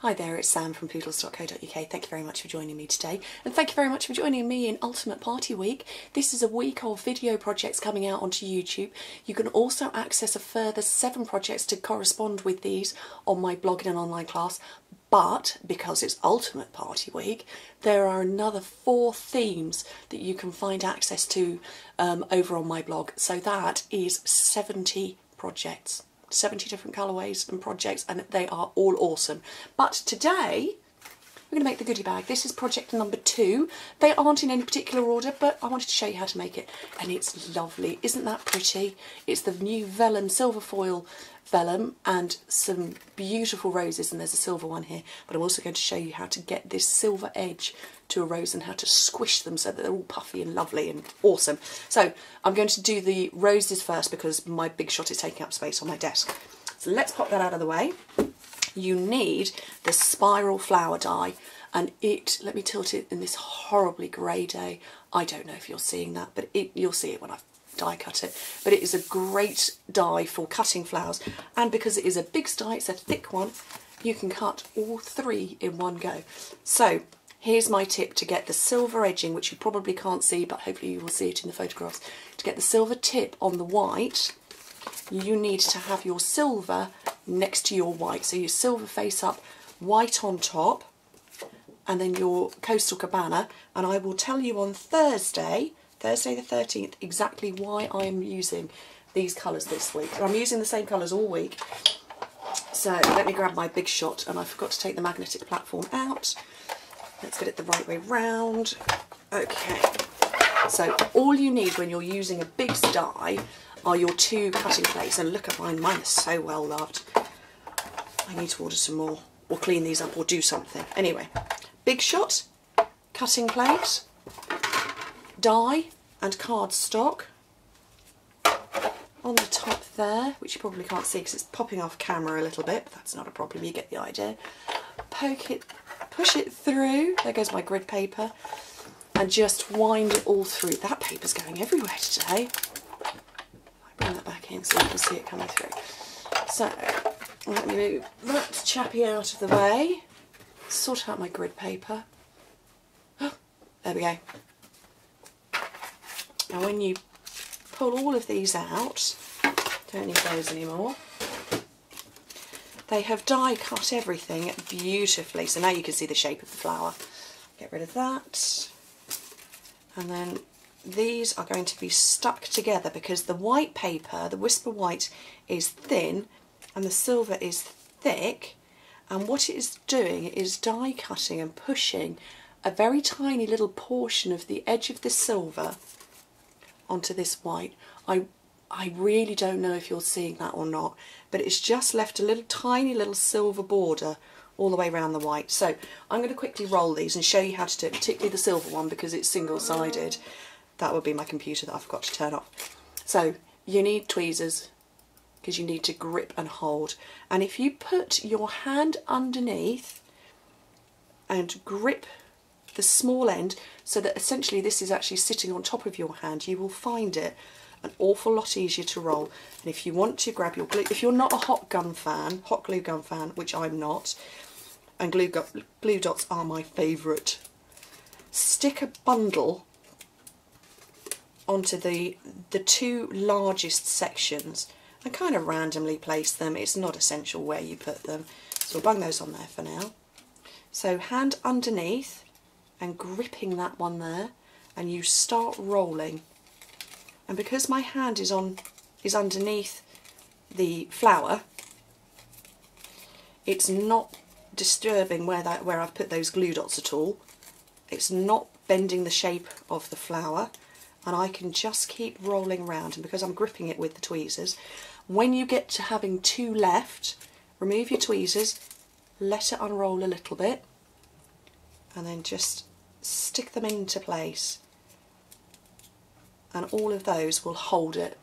Hi there, it's Sam from Pootles.co.uk. Thank you very much for joining me today, and thank you very much for joining me in Ultimate Party Week. This is a week of video projects coming out onto YouTube. You can also access a further 7 projects to correspond with these on my blog in an online class, but because it's Ultimate Party Week, there are another 4 themes that you can find access to over on my blog. So that is 70 projects. 70 different colourways and projects, and they are all awesome. But today we're going to make the goodie bag. This is project number 2. They aren't in any particular order, but I wanted to show you how to make it, and it's lovely. Isn't that pretty? It's the new vellum, silver foil vellum, and some beautiful roses, and there's a silver one here, but I'm also going to show you how to get this silver edge to a rose and how to squish them so that they're all puffy and lovely and awesome. So I'm going to do the roses first because my big shot is taking up space on my desk. So let's pop that out of the way. You need the spiral flower die, and let me tilt it in this horribly grey day. I don't know if you're seeing that, but you'll see it when I die cut it. But it is a great die for cutting flowers, and because it is a big die, it's a thick one, you can cut all 3 in one go. So here's my tip to get the silver edging, which you probably can't see, but hopefully you will see it in the photographs. To get the silver tip on the white, you need to have your silver next to your white. So your silver face up, white on top, and then your Coastal Cabana. And I will tell you on Thursday the 13th, exactly why I'm using these colours this week. I'm using the same colours all week. So let me grab my big shot, and I forgot to take the magnetic platform out. Let's get it the right way round. Okay, so all you need when you're using a big die are your 2 cutting plates, and look at mine, mine is so well loved. I need to order some more, or clean these up, or do something. Anyway, big shot, cutting plate, die and cardstock on the top there, which you probably can't see because it's popping off camera a little bit, but that's not a problem, you get the idea. Poke it, push it through, there goes my grid paper, and just wind it all through. That paper's going everywhere today. I bring that back in so you can see it coming through. So let me move that chappy out of the way, sort out my grid paper. There we go. Now when you pull all of these out, don't need those anymore, they have die cut everything beautifully. So now you can see the shape of the flower. Get rid of that. And then these are going to be stuck together because the white paper, the Whisper White, is thin and the silver is thick. And what it is doing is die cutting and pushing a very tiny little portion of the edge of the silver onto this white. I really don't know if you're seeing that or not, but it's just left a little tiny little silver border all the way around the white. So I'm going to quickly roll these and show you how to do it, particularly the silver one because it's single-sided. That would be my computer that I forgot to turn off. So you need tweezers because you need to grip and hold. And if you put your hand underneath and grip the small end so that essentially this is actually sitting on top of your hand, you will find it an awful lot easier to roll. And if you want to grab your glue, if you're not a hot glue gun fan, which I'm not, and glue dots are my favourite, stick a bundle onto the 2 largest sections and kind of randomly place them. It's not essential where you put them, so we'll bung those on there for now. So hand underneath and gripping that one there, and you start rolling. And because my hand is underneath the flower, it's not disturbing where I've put those glue dots at all. It's not bending the shape of the flower, and I can just keep rolling around. And because I'm gripping it with the tweezers, when you get to having 2 left, remove your tweezers, let it unroll a little bit, and then just stick them into place. And all of those will hold it.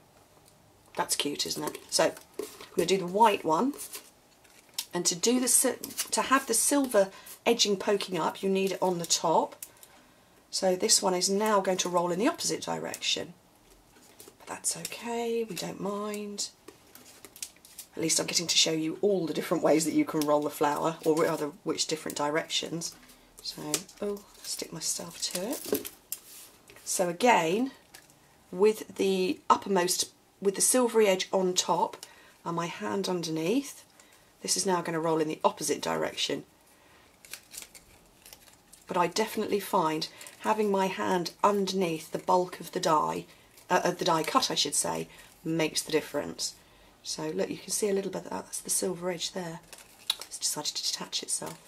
That's cute, isn't it? So I'm going to do the white one, and to have the silver edging poking up, you need it on the top. So this one is now going to roll in the opposite direction, but that's okay, we don't mind. At least I'm getting to show you all the different ways that you can roll the flower, or rather which different directions. So, oh, stick myself to it. So again, with the uppermost, with the silvery edge on top and my hand underneath, this is now going to roll in the opposite direction. But I definitely find having my hand underneath the bulk of the die cut, I should say, makes the difference. So look, you can see a little bit of that, that's the silver edge there. It's decided to detach itself.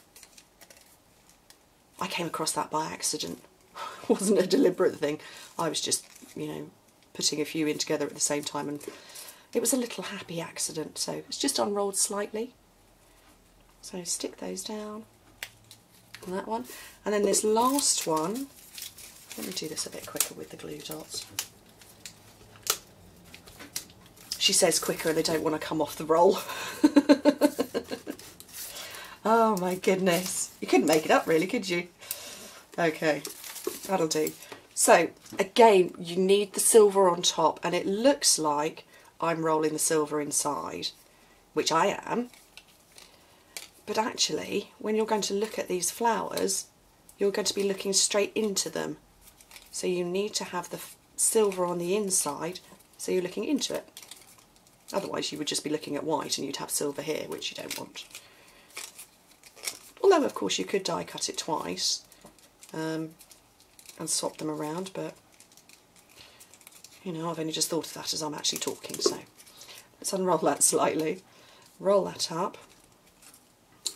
I came across that by accident. It wasn't a deliberate thing. I was just, you know, putting a few in together at the same time, and it was a little happy accident. So it's just unrolled slightly. So stick those down on that one. And then this last one, let me do this a bit quicker with the glue dots. She says quicker and they don't want to come off the roll. Oh my goodness. You couldn't make it up really, could you? Okay, that'll do. So again, you need the silver on top, and it looks like I'm rolling the silver inside, which I am. But actually, when you're going to look at these flowers, you're going to be looking straight into them. So you need to have the silver on the inside, so you're looking into it. Otherwise you would just be looking at white and you'd have silver here, which you don't want. Although of course you could die cut it twice and swap them around, but you know, I've only just thought of that as I'm actually talking. So let's unroll that slightly, roll that up,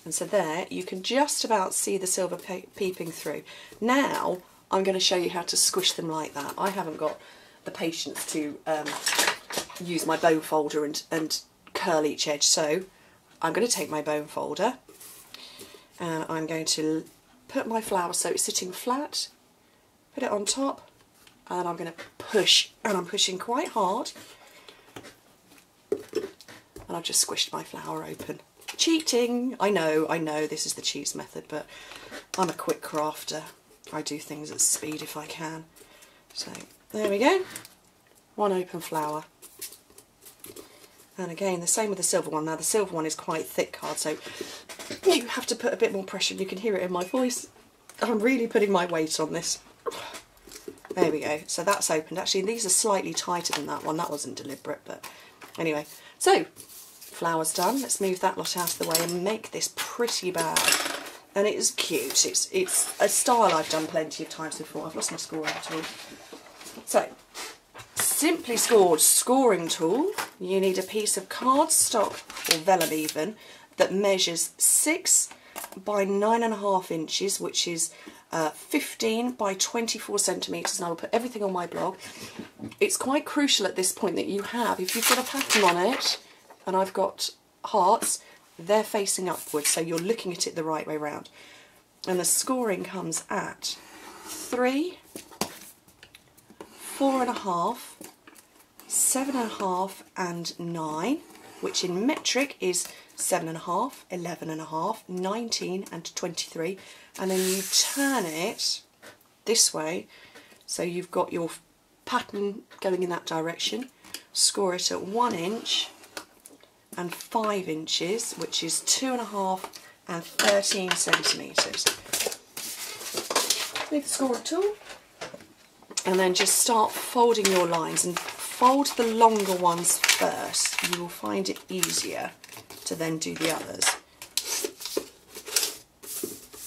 and so there you can just about see the silver peeping through. Now I'm going to show you how to squish them like that. I haven't got the patience to use my bone folder and curl each edge, so I'm going to take my bone folder and I'm going to put my flower so it's sitting flat, put it on top, and I'm going to push, and I'm pushing quite hard, and I've just squished my flower open. Cheating! I know, this is the cheese method, but I'm a quick crafter. I do things at speed if I can. So there we go, one open flower. And again, the same with the silver one. Now the silver one is quite thick card, so you have to put a bit more pressure. You can hear it in my voice. I'm really putting my weight on this. There we go. So that's opened. Actually, these are slightly tighter than that one. That wasn't deliberate, but anyway. So, flower's done. Let's move that lot out of the way and make this pretty bag. And it is cute. It's a style I've done plenty of times before. I've lost my scoring tool. So, simply scored scoring tool. You need a piece of cardstock, or vellum even, that measures 6 by 9.5 inches, which is 15 by 24 centimetres, and I will put everything on my blog. It's quite crucial at this point that you have, if you've got a pattern on it, and I've got hearts, they're facing upwards, so you're looking at it the right way round. And the scoring comes at 3, 4.5, 7.5 and 9, which in metric is 7.5, 11.5, 19 and 23, and then you turn it this way so you've got your pattern going in that direction. Score it at 1 inch and 5 inches, which is 2.5 and 13 centimetres. Move the scoring tool and then just start folding your lines, and fold the longer ones first. You will find it easier to then do the others.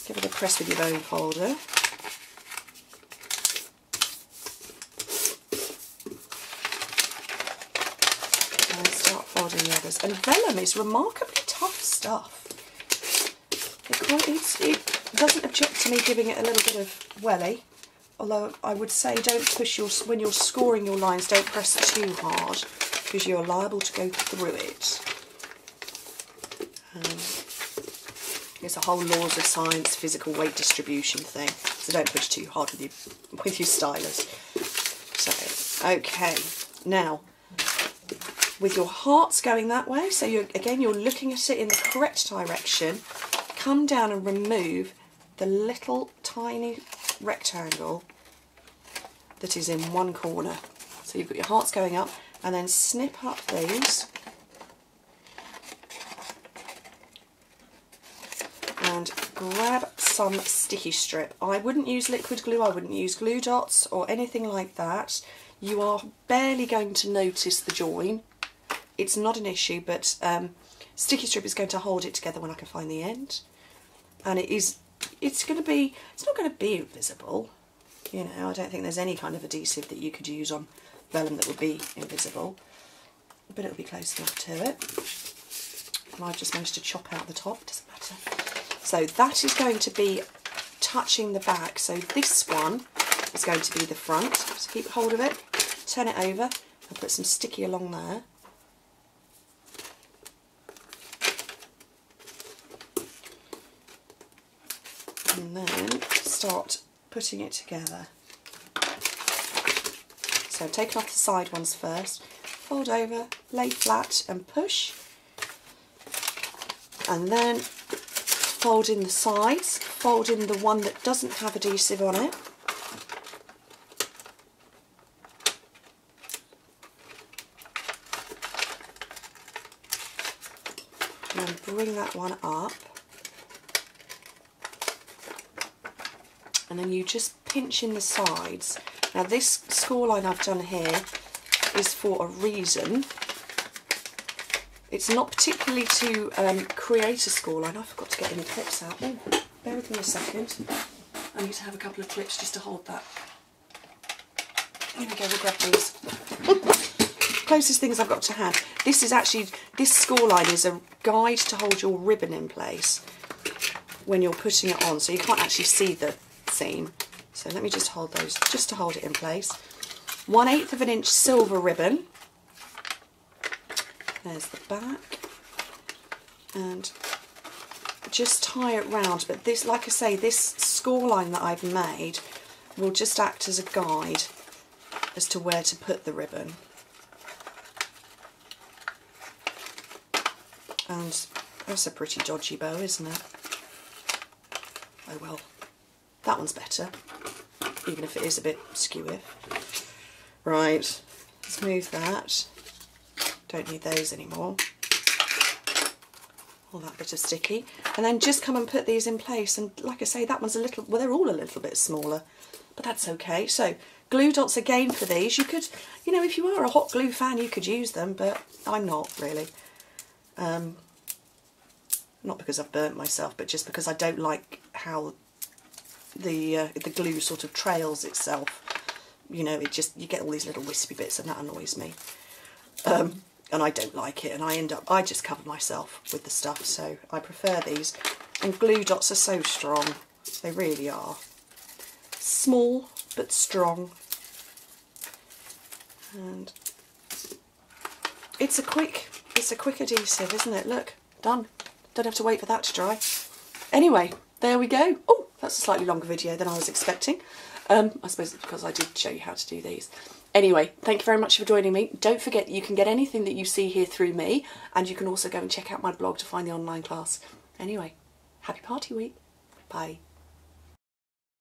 Give it a press with your bone folder. And start folding the others. And vellum is remarkably tough stuff. It doesn't object to me giving it a little bit of welly. Although I would say don't push when you're scoring your lines, don't press too hard, because you're liable to go through it. It's a whole laws of science, physical weight distribution thing, so don't push too hard with your stylus. So, okay, now with your hearts going that way, so you're looking at it in the correct direction. Come down and remove the little tiny rectangle that is in one corner. So you've got your hearts going up, and then snip up these grab some sticky strip. I wouldn't use liquid glue, I wouldn't use glue dots or anything like that. You are barely going to notice the join. It's not an issue, but sticky strip is going to hold it together when I can find the end. And it's not going to be invisible. You know, I don't think there's any kind of adhesive that you could use on vellum that would be invisible, but it'll be close enough to it. And I've just managed to chop out the top, doesn't matter. So that is going to be touching the back. So this one is going to be the front. So keep hold of it, turn it over, and put some sticky along there. And then start putting it together. So I've taken off the side ones first, fold over, lay flat and push, and then fold in the sides, fold in the one that doesn't have adhesive on it, and then bring that one up. And then you just pinch in the sides. Now this score line I've done here is for a reason. It's not particularly to create a score line. I forgot to get any clips out. Oh, bear with me a second. I need to have a couple of clips just to hold that. Here we go, we'll grab these. Closest things I've got to hand. This score line is a guide to hold your ribbon in place when you're putting it on, so you can't actually see the seam. So let me just hold those, just to hold it in place. 1/8 of an inch silver ribbon. There's the back. And just tie it round, but this, like I say, this score line that I've made will just act as a guide as to where to put the ribbon. And that's a pretty dodgy bow, isn't it? Oh well. That one's better, even if it is a bit skewy. Right, let's move that. Don't need those anymore. All that bit of sticky. And then just come and put these in place. And like I say, that one's a little, well, they're all a little bit smaller, but that's okay. So glue dots again for these. You could, you know, if you are a hot glue fan, you could use them, but I'm not really. Not because I've burnt myself, but just because I don't like how the glue sort of trails itself. You know, it just, you get all these little wispy bits, and that annoys me. And I don't like it, and I just cover myself with the stuff, so I prefer these. And glue dots are so strong, they really are. Small but strong. And it's a quick adhesive, isn't it? Look, done. Don't have to wait for that to dry. Anyway, there we go. Oh, that's a slightly longer video than I was expecting. I suppose it's because I did show you how to do these. Anyway, thank you very much for joining me. Don't forget, you can get anything that you see here through me, and you can also go and check out my blog to find the online class. Anyway, happy party week. Bye.